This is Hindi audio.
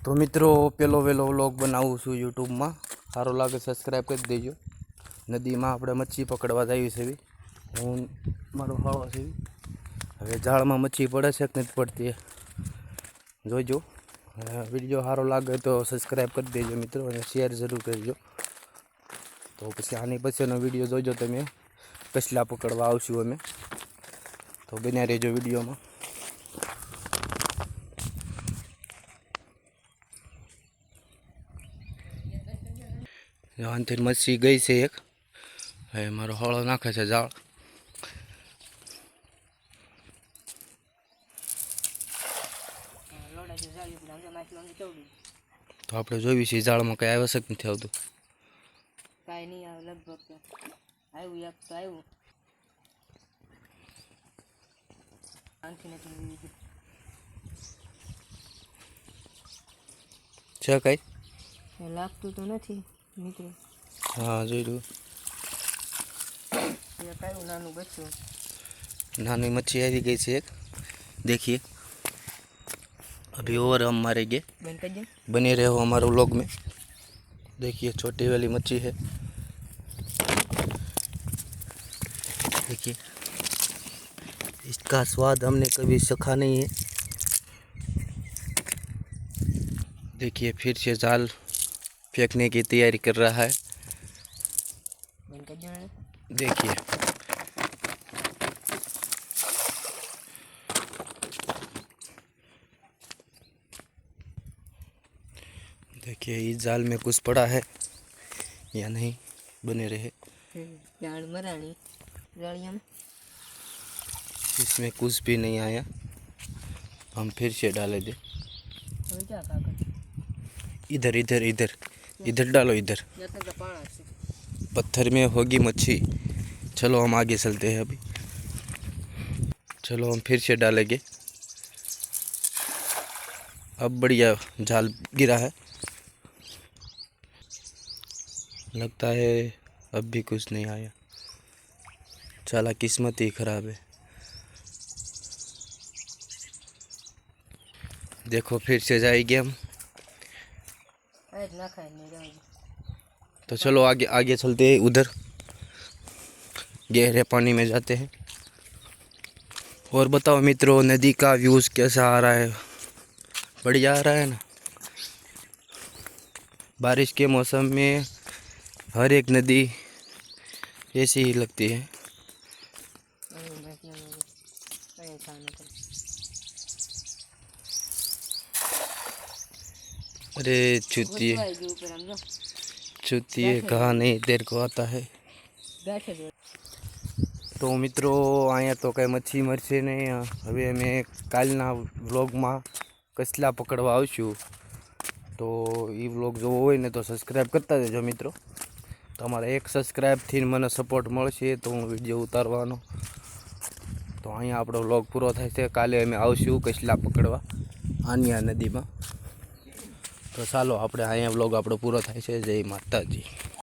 तो मित्रों पेलो वेलो व्लॉग बनावुं छुं यूट्यूब में। सारो लागे सब्सक्राइब कर दीजिए। नदी में આપણે मच्छी पकड़वा जावी छे। हूँ मारो हाळो छे। हवे जाळ में मच्छी पड़े छे कि नहीं पड़ती जोजो। वीडियो सारो लागे तो सब्सक्राइब कर दीजिए मित्रों और शेयर जरूर करजो। तो पछी आनी पछीनो वीडियो जोजो तमे कसला पकड़वा आवशुं अमे। तो बन्या रहेजो वीडियो में। अंतर मच्छी गई से एक है मारो हळो नाखे छे जाळ। तो आपणे जोई छे जाळ में कई आवश्यक नहीं आवतुं। काई नहीं आवे लगभग आव्युं एक तो आव्युं आणखी नहीं छे कई लागतुं तो नहीं मित्रों। हाँ जोईलुं एक आव्युं नानुं बच्चुं। नानी मच्छी आई गई से एक देखिए। अभी और हम मारेंगे। बने रहो हमारे व्लॉग में। देखिए छोटी वाली मच्छी है। देखिए इसका स्वाद हमने कभी चखा नहीं है। देखिए फिर से जाल फेंकने की तैयारी कर रहा है। देखिए देखिए इस जाल में कुछ पड़ा है या नहीं। बने रहे। इसमें कुछ भी नहीं आया। हम फिर से डाले दे। इधर इधर इधर इधर डालो इधर। पत्थर में होगी मच्छी। चलो हम आगे चलते हैं अभी। चलो हम फिर से डालेंगे। अब बढ़िया जाल गिरा है। लगता है अब भी कुछ नहीं आया। चला किस्मत ही खराब है। देखो फिर से जाएंगे हम। तो चलो आगे आगे चलते हैं। उधर गहरे पानी में जाते हैं। और बताओ मित्रों नदी का व्यूज़ कैसा आ रहा है। बढ़िया आ रहा है ना। बारिश के मौसम में हर एक नदी ऐसी ही लगती है। अरे चुतिए कहाँ नहीं तेरे को आता है। तो मित्रों अँ तो कई मच्छी मरशे नहीं। हवे अमे कालना व्लॉग में कसला पकड़वा आवशुं। तो ये व्लॉग जो होय ने तो सब्सक्राइब करता जजो मित्रों। तो अमारा एक सब्सक्राइब थी मने सपोर्ट मळशे तो हूँ विडियो उतारवानो। तो अहींया आपणो व्लॉग पूरो थाय छे। काले अमे आवशुं कसला पकड़वा आनिया नदी में। तो चालो आपणे अहींया व्लॉग आपणो पूरो थाय छे। जय माताजी।